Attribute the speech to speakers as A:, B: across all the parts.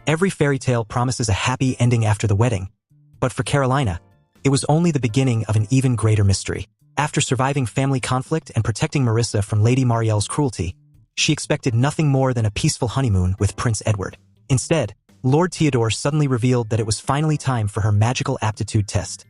A: Every fairy tale promises a happy ending after the wedding, but for Carolina, it was only the beginning of an even greater mystery. After surviving family conflict and protecting Marissa from Lady Marielle's cruelty, she expected nothing more than a peaceful honeymoon with Prince Edward. Instead, Lord Theodore suddenly revealed that it was finally time for her magical aptitude test,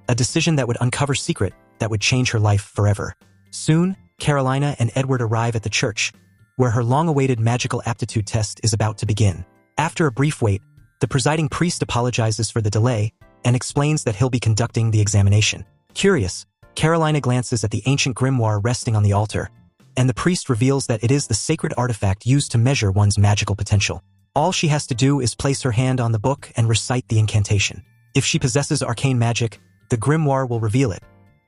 A: a decision that would uncover a secret that would change her life forever. Soon, Carolina and Edward arrive at the church, where her long-awaited magical aptitude test is about to begin. After a brief wait, the presiding priest apologizes for the delay and explains that he'll be conducting the examination. Curious, Carolina glances at the ancient grimoire resting on the altar, and the priest reveals that it is the sacred artifact used to measure one's magical potential. All she has to do is place her hand on the book and recite the incantation. If she possesses arcane magic, the grimoire will reveal it,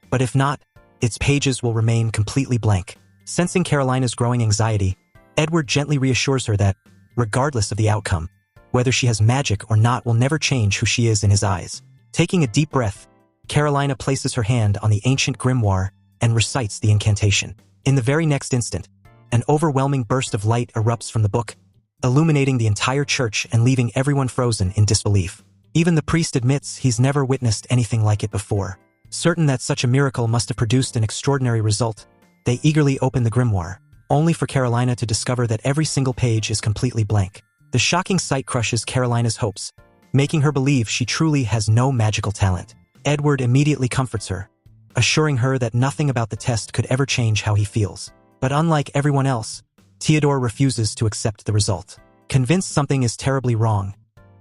A: but if not, its pages will remain completely blank. Sensing Carolina's growing anxiety, Edward gently reassures her that, regardless of the outcome, whether she has magic or not will never change who she is in his eyes. Taking a deep breath, Carolina places her hand on the ancient grimoire and recites the incantation. In the very next instant, an overwhelming burst of light erupts from the book, illuminating the entire church and leaving everyone frozen in disbelief. Even the priest admits he's never witnessed anything like it before. Certain that such a miracle must have produced an extraordinary result, they eagerly open the grimoire, only for Carolina to discover that every single page is completely blank. The shocking sight crushes Carolina's hopes, making her believe she truly has no magical talent. Edward immediately comforts her, assuring her that nothing about the test could ever change how he feels. But unlike everyone else, Theodore refuses to accept the result. Convinced something is terribly wrong,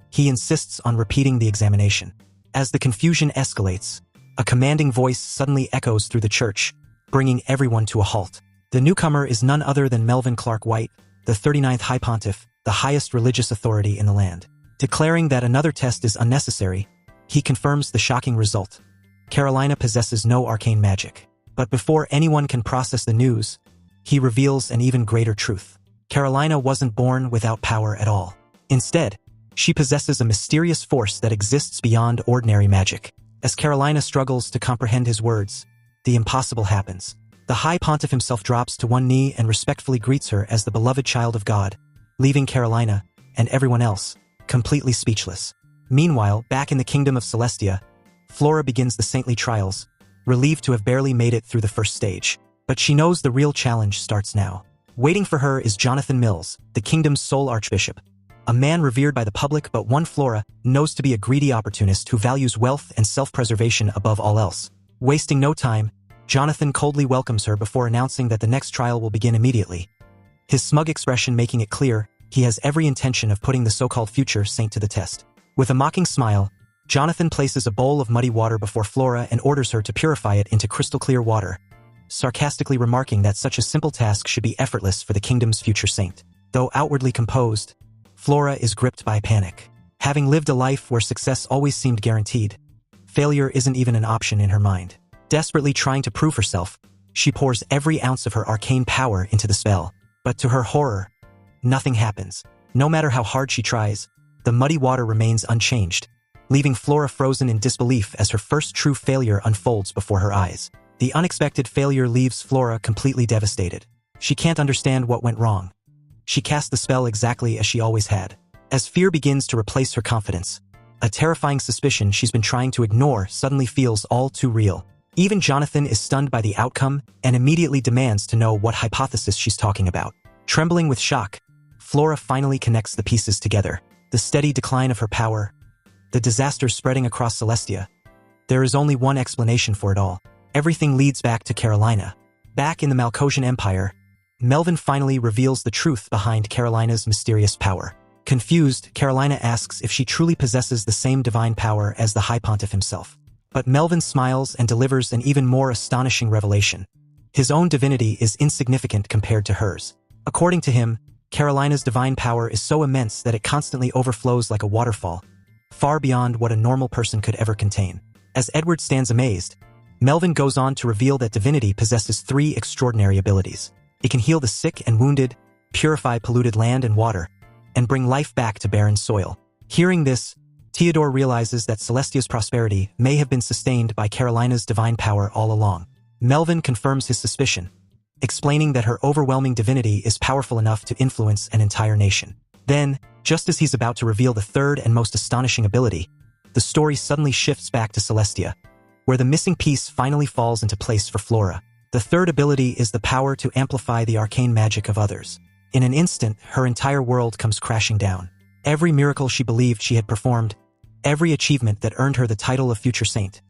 A: he insists on repeating the examination. As the confusion escalates, a commanding voice suddenly echoes through the church, bringing everyone to a halt. The newcomer is none other than Melvin Clark White, the 39th High Pontiff, the highest religious authority in the land. Declaring that another test is unnecessary, he confirms the shocking result. Carolina possesses no arcane magic. But before anyone can process the news, he reveals an even greater truth. Carolina wasn't born without power at all. Instead, she possesses a mysterious force that exists beyond ordinary magic. As Carolina struggles to comprehend his words, the impossible happens. The High Pontiff himself drops to one knee and respectfully greets her as the beloved child of God, leaving Carolina, and everyone else, completely speechless. Meanwhile, back in the kingdom of Celestia, Flora begins the saintly trials, relieved to have barely made it through the first stage. But she knows the real challenge starts now. Waiting for her is Jonathan Mills, the kingdom's sole archbishop, a man revered by the public but one Flora knows to be a greedy opportunist who values wealth and self-preservation above all else. Wasting no time, Jonathan coldly welcomes her before announcing that the next trial will begin immediately, his smug expression making it clear he has every intention of putting the so-called future saint to the test. With a mocking smile, Jonathan places a bowl of muddy water before Flora and orders her to purify it into crystal-clear water, sarcastically remarking that such a simple task should be effortless for the kingdom's future saint. Though outwardly composed, Flora is gripped by panic. Having lived a life where success always seemed guaranteed, failure isn't even an option in her mind. Desperately trying to prove herself, she pours every ounce of her arcane power into the spell. But to her horror, nothing happens. No matter how hard she tries, the muddy water remains unchanged, leaving Flora frozen in disbelief as her first true failure unfolds before her eyes. The unexpected failure leaves Flora completely devastated. She can't understand what went wrong. She casts the spell exactly as she always had. As fear begins to replace her confidence, a terrifying suspicion she's been trying to ignore suddenly feels all too real. Even Jonathan is stunned by the outcome and immediately demands to know what hypothesis she's talking about. Trembling with shock, Flora finally connects the pieces together. The steady decline of her power, the disaster spreading across Celestia. There is only one explanation for it all. Everything leads back to Carolina. Back in the Malcosian Empire, Melvin finally reveals the truth behind Carolina's mysterious power. Confused, Carolina asks if she truly possesses the same divine power as the High Pontiff himself. But Melvin smiles and delivers an even more astonishing revelation. His own divinity is insignificant compared to hers. According to him, Carolina's divine power is so immense that it constantly overflows like a waterfall, far beyond what a normal person could ever contain. As Edward stands amazed, Melvin goes on to reveal that divinity possesses 3 extraordinary abilities. It can heal the sick and wounded, purify polluted land and water, and bring life back to barren soil. Hearing this, Theodore realizes that Celestia's prosperity may have been sustained by Carolina's divine power all along. Melvin confirms his suspicion, explaining that her overwhelming divinity is powerful enough to influence an entire nation. Then, just as he's about to reveal the third and most astonishing ability, the story suddenly shifts back to Celestia, where the missing piece finally falls into place for Flora. The third ability is the power to amplify the arcane magic of others. In an instant, her entire world comes crashing down. Every miracle she believed she had performed, every achievement that earned her the title of future saint,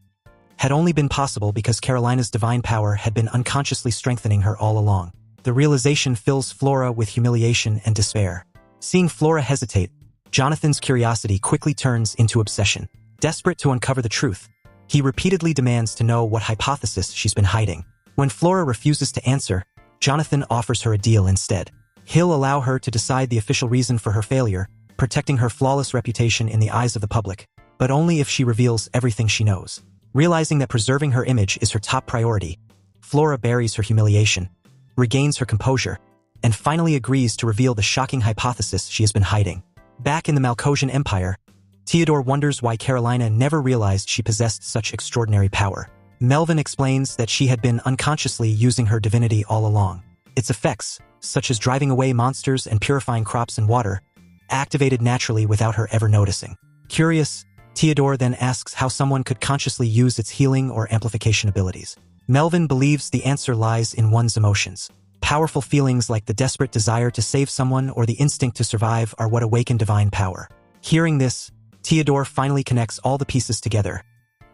A: had only been possible because Carolina's divine power had been unconsciously strengthening her all along. The realization fills Flora with humiliation and despair. Seeing Flora hesitate, Jonathan's curiosity quickly turns into obsession. Desperate to uncover the truth, he repeatedly demands to know what hypothesis she's been hiding. When Flora refuses to answer, Jonathan offers her a deal instead. He'll allow her to decide the official reason for her failure, protecting her flawless reputation in the eyes of the public, but only if she reveals everything she knows. Realizing that preserving her image is her top priority, Flora buries her humiliation, regains her composure, and finally agrees to reveal the shocking hypothesis she has been hiding. Back in the Malcosian Empire, Theodore wonders why Carolina never realized she possessed such extraordinary power. Melvin explains that she had been unconsciously using her divinity all along. Its effects, such as driving away monsters and purifying crops and water, activated naturally without her ever noticing. Curious, Theodore then asks how someone could consciously use its healing or amplification abilities. Melvin believes the answer lies in one's emotions. Powerful feelings like the desperate desire to save someone or the instinct to survive are what awaken divine power. Hearing this, Theodore finally connects all the pieces together.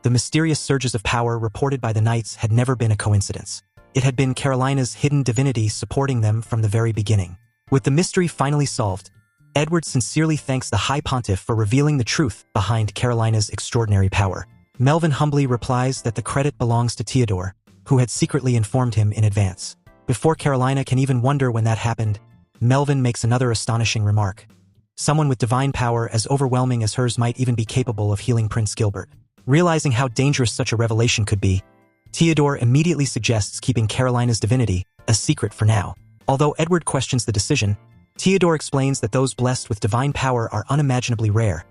A: The mysterious surges of power reported by the knights had never been a coincidence. It had been Carolina's hidden divinity supporting them from the very beginning. With the mystery finally solved, Edward sincerely thanks the High Pontiff for revealing the truth behind Carolina's extraordinary power. Melvin humbly replies that the credit belongs to Theodore, who had secretly informed him in advance. Before Carolina can even wonder when that happened, Melvin makes another astonishing remark. Someone with divine power as overwhelming as hers might even be capable of healing Prince Gilbert. Realizing how dangerous such a revelation could be, Theodore immediately suggests keeping Carolina's divinity a secret for now. Although Edward questions the decision, Theodore explains that those blessed with divine power are unimaginably rare,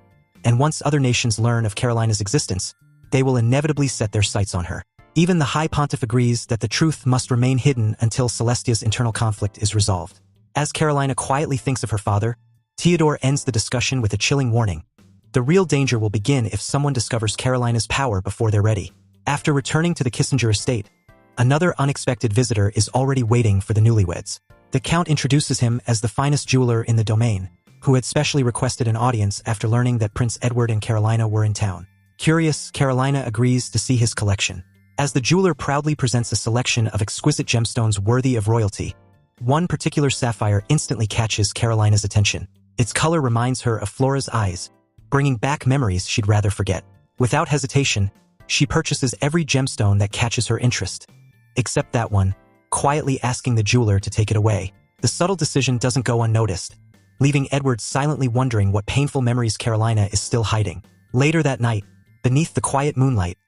A: and once other nations learn of Carolina's existence, they will inevitably set their sights on her. Even the High Pontiff agrees that the truth must remain hidden until Celestia's internal conflict is resolved. As Carolina quietly thinks of her father, Theodore ends the discussion with a chilling warning. The real danger will begin if someone discovers Carolina's power before they're ready. After returning to the Kissinger estate, another unexpected visitor is already waiting for the newlyweds. The Count introduces him as the finest jeweler in the domain, who had specially requested an audience after learning that Prince Edward and Carolina were in town. Curious, Carolina agrees to see his collection. As the jeweler proudly presents a selection of exquisite gemstones worthy of royalty, one particular sapphire instantly catches Carolina's attention. Its color reminds her of Flora's eyes, bringing back memories she'd rather forget. Without hesitation, she purchases every gemstone that catches her interest, except that one, quietly asking the jeweler to take it away. The subtle decision doesn't go unnoticed, leaving Edward silently wondering what painful memories Carolina is still hiding. Later that night, beneath the quiet moonlight,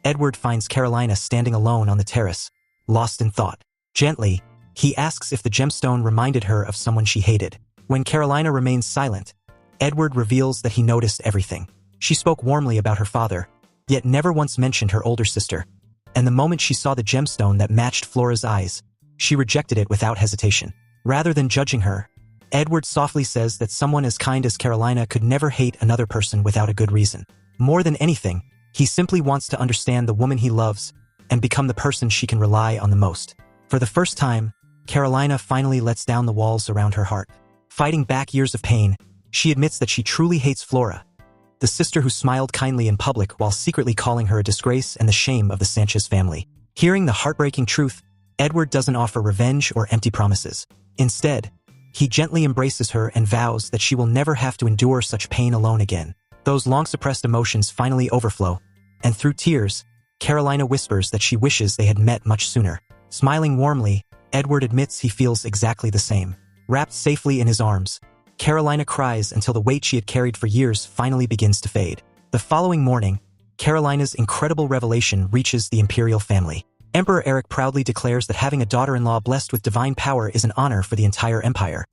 A: Edward finds Carolina standing alone on the terrace, lost in thought. Gently, he asks if the gemstone reminded her of someone she hated. When Carolina remains silent, Edward reveals that he noticed everything. She spoke warmly about her father, yet never once mentioned her older sister. And the moment she saw the gemstone that matched Flora's eyes, she rejected it without hesitation. Rather than judging her, Edward softly says that someone as kind as Carolina could never hate another person without a good reason. More than anything, he simply wants to understand the woman he loves and become the person she can rely on the most. For the first time, Carolina finally lets down the walls around her heart. Fighting back years of pain, she admits that she truly hates Flora, the sister who smiled kindly in public while secretly calling her a disgrace and the shame of the Sanchez family. Hearing the heartbreaking truth, Edward doesn't offer revenge or empty promises. Instead, he gently embraces her and vows that she will never have to endure such pain alone again. Those long-suppressed emotions finally overflow, and through tears, Carolina whispers that she wishes they had met much sooner. Smiling warmly, Edward admits he feels exactly the same. Wrapped safely in his arms, Carolina cries until the weight she had carried for years finally begins to fade. The following morning, Carolina's incredible revelation reaches the imperial family. Emperor Eric proudly declares that having a daughter-in-law blessed with divine power is an honor for the entire empire,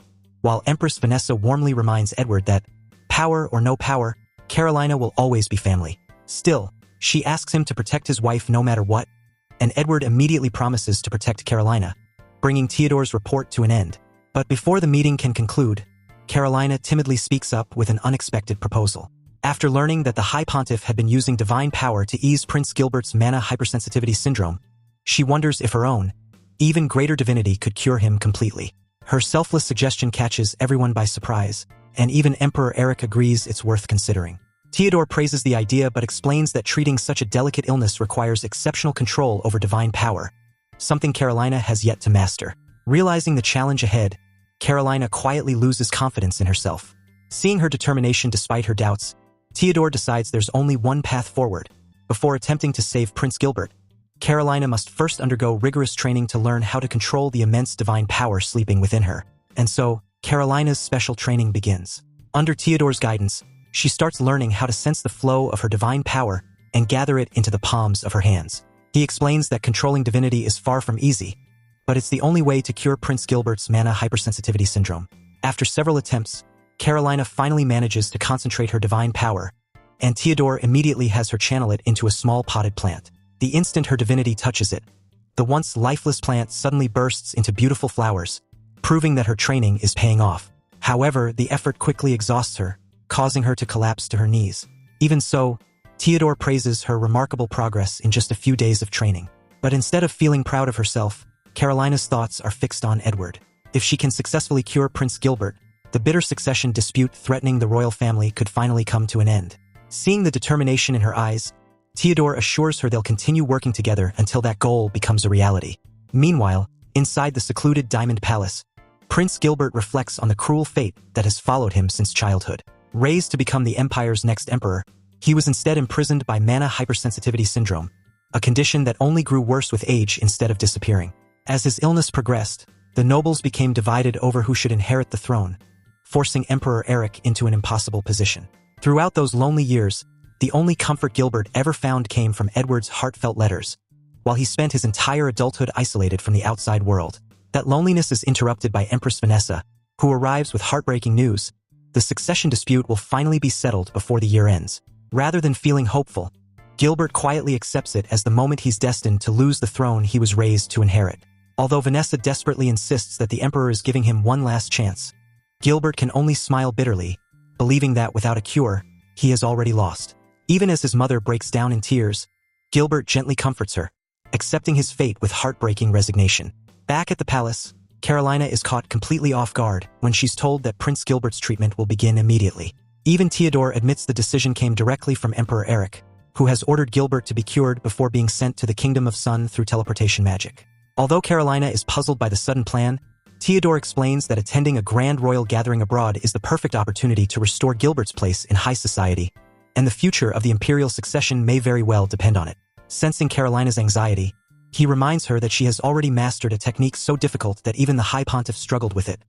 A: while Empress Vanessa warmly reminds Edward that, power or no power, Carolina will always be family. Still, she asks him to protect his wife no matter what, and Edward immediately promises to protect Carolina, bringing Theodore's report to an end. But before the meeting can conclude, Carolina timidly speaks up with an unexpected proposal. After learning that the High Pontiff had been using divine power to ease Prince Gilbert's Mana Hypersensitivity Syndrome, she wonders if her own, even greater divinity could cure him completely. Her selfless suggestion catches everyone by surprise, and even Emperor Eric agrees it's worth considering. Theodore praises the idea but explains that treating such a delicate illness requires exceptional control over divine power, something Carolina has yet to master. Realizing the challenge ahead, Carolina quietly loses confidence in herself. Seeing her determination despite her doubts, Theodore decides there's only one path forward. Before attempting to save Prince Gilbert, Carolina must first undergo rigorous training to learn how to control the immense divine power sleeping within her. And so, Carolina's special training begins. Under Theodore's guidance, she starts learning how to sense the flow of her divine power and gather it into the palms of her hands. He explains that controlling divinity is far from easy, but it's the only way to cure Prince Gilbert's Mana Hypersensitivity Syndrome. After several attempts, Carolina finally manages to concentrate her divine power, and Theodore immediately has her channel it into a small potted plant. The instant her divinity touches it, the once lifeless plant suddenly bursts into beautiful flowers, proving that her training is paying off. However, the effort quickly exhausts her, causing her to collapse to her knees. Even so, Theodore praises her remarkable progress in just a few days of training. But instead of feeling proud of herself, Carolina's thoughts are fixed on Edward. If she can successfully cure Prince Gilbert, the bitter succession dispute threatening the royal family could finally come to an end. Seeing the determination in her eyes, Theodore assures her they'll continue working together until that goal becomes a reality. Meanwhile, inside the secluded Diamond Palace, Prince Gilbert reflects on the cruel fate that has followed him since childhood. Raised to become the Empire's next emperor, he was instead imprisoned by Mana Hypersensitivity Syndrome, a condition that only grew worse with age instead of disappearing. As his illness progressed, the nobles became divided over who should inherit the throne, forcing Emperor Eric into an impossible position. Throughout those lonely years, the only comfort Gilbert ever found came from Edward's heartfelt letters, while he spent his entire adulthood isolated from the outside world. That loneliness is interrupted by Empress Vanessa, who arrives with heartbreaking news. The succession dispute will finally be settled before the year ends. Rather than feeling hopeful, Gilbert quietly accepts it as the moment he's destined to lose the throne he was raised to inherit. Although Vanessa desperately insists that the emperor is giving him one last chance, Gilbert can only smile bitterly, believing that without a cure, he has already lost. Even as his mother breaks down in tears, Gilbert gently comforts her, accepting his fate with heartbreaking resignation. Back at the palace, Carolina is caught completely off guard when she's told that Prince Gilbert's treatment will begin immediately. Even Theodore admits the decision came directly from Emperor Eric, who has ordered Gilbert to be cured before being sent to the Kingdom of Sun through teleportation magic. Although Carolina is puzzled by the sudden plan, Theodore explains that attending a grand royal gathering abroad is the perfect opportunity to restore Gilbert's place in high society, and the future of the imperial succession may very well depend on it. Sensing Carolina's anxiety, he reminds her that she has already mastered a technique so difficult that even the High Pontiff struggled with it,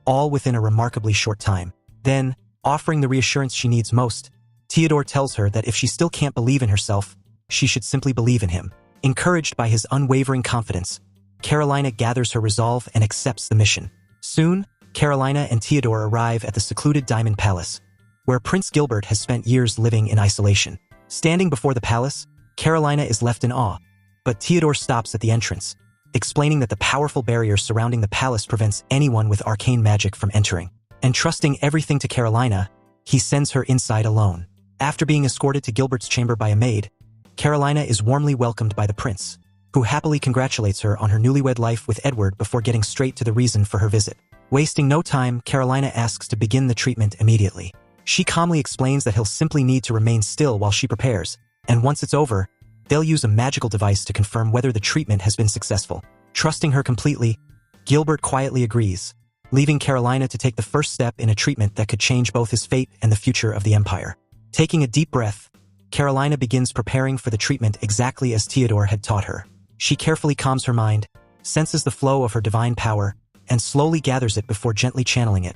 A: all within a remarkably short time. Then, offering the reassurance she needs most, Theodore tells her that if she still can't believe in herself, she should simply believe in him. Encouraged by his unwavering confidence, Carolina gathers her resolve and accepts the mission. Soon, Carolina and Theodore arrive at the secluded Diamond Palace, where Prince Gilbert has spent years living in isolation. Standing before the palace, Carolina is left in awe, but Theodore stops at the entrance, explaining that the powerful barrier surrounding the palace prevents anyone with arcane magic from entering. Entrusting everything to Carolina, he sends her inside alone. After being escorted to Gilbert's chamber by a maid, Carolina is warmly welcomed by the prince, who happily congratulates her on her newlywed life with Edward before getting straight to the reason for her visit. Wasting no time, Carolina asks to begin the treatment immediately. She calmly explains that he'll simply need to remain still while she prepares, and once it's over, they'll use a magical device to confirm whether the treatment has been successful. Trusting her completely, Gilbert quietly agrees, leaving Carolina to take the first step in a treatment that could change both his fate and the future of the Empire. Taking a deep breath, Carolina begins preparing for the treatment exactly as Theodore had taught her. She carefully calms her mind, senses the flow of her divine power, and slowly gathers it before gently channeling it,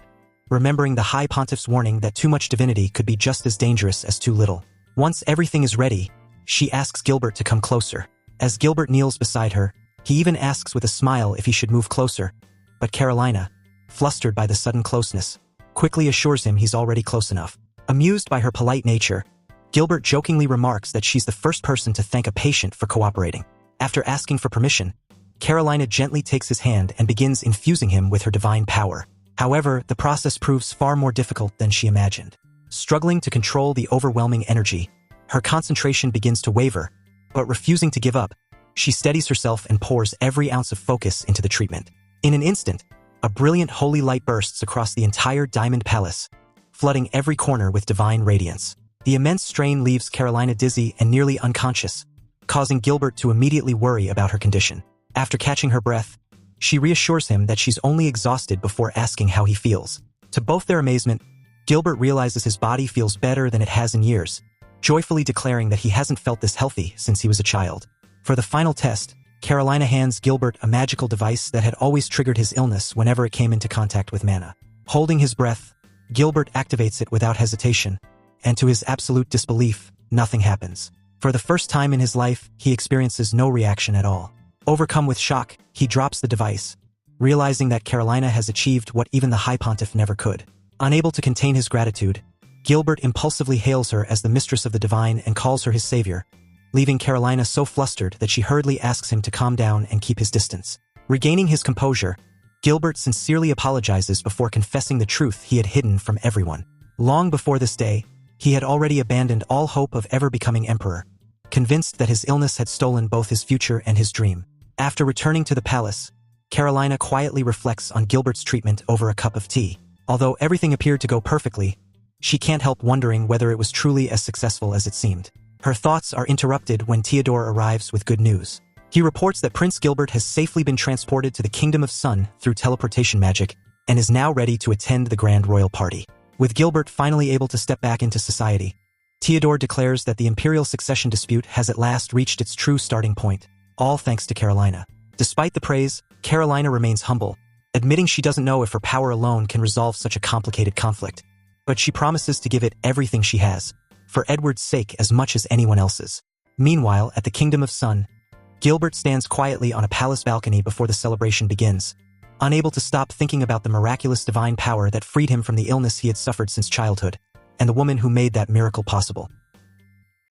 A: remembering the High Pontiff's warning that too much divinity could be just as dangerous as too little. Once everything is ready, she asks Gilbert to come closer. As Gilbert kneels beside her, he even asks with a smile if he should move closer, but Carolina, flustered by the sudden closeness, quickly assures him he's already close enough. Amused by her polite nature, Gilbert jokingly remarks that she's the first person to thank a patient for cooperating. After asking for permission, Carolina gently takes his hand and begins infusing him with her divine power. However, the process proves far more difficult than she imagined. Struggling to control the overwhelming energy, her concentration begins to waver, but refusing to give up, she steadies herself and pours every ounce of focus into the treatment. In an instant, a brilliant holy light bursts across the entire Diamond Palace, flooding every corner with divine radiance. The immense strain leaves Carolina dizzy and nearly unconscious, causing Gilbert to immediately worry about her condition. After catching her breath, she reassures him that she's only exhausted before asking how he feels. To both their amazement, Gilbert realizes his body feels better than it has in years, joyfully declaring that he hasn't felt this healthy since he was a child. For the final test, Carolina hands Gilbert a magical device that had always triggered his illness whenever it came into contact with mana. Holding his breath, Gilbert activates it without hesitation, and to his absolute disbelief, nothing happens. For the first time in his life, he experiences no reaction at all. Overcome with shock, he drops the device, realizing that Carolina has achieved what even the High Pontiff never could. Unable to contain his gratitude, Gilbert impulsively hails her as the mistress of the divine and calls her his savior, leaving Carolina so flustered that she hurriedly asks him to calm down and keep his distance. Regaining his composure, Gilbert sincerely apologizes before confessing the truth he had hidden from everyone. Long before this day, he had already abandoned all hope of ever becoming emperor, convinced that his illness had stolen both his future and his dream. After returning to the palace, Carolina quietly reflects on Gilbert's treatment over a cup of tea. Although everything appeared to go perfectly, she can't help wondering whether it was truly as successful as it seemed. Her thoughts are interrupted when Theodore arrives with good news. He reports that Prince Gilbert has safely been transported to the Kingdom of Sun through teleportation magic and is now ready to attend the grand royal party. With Gilbert finally able to step back into society, Theodore declares that the imperial succession dispute has at last reached its true starting point, all thanks to Carolina. Despite the praise, Carolina remains humble, admitting she doesn't know if her power alone can resolve such a complicated conflict. But she promises to give it everything she has, for Edward's sake as much as anyone else's. Meanwhile, at the Kingdom of Sun, Gilbert stands quietly on a palace balcony before the celebration begins, unable to stop thinking about the miraculous divine power that freed him from the illness he had suffered since childhood, and the woman who made that miracle possible.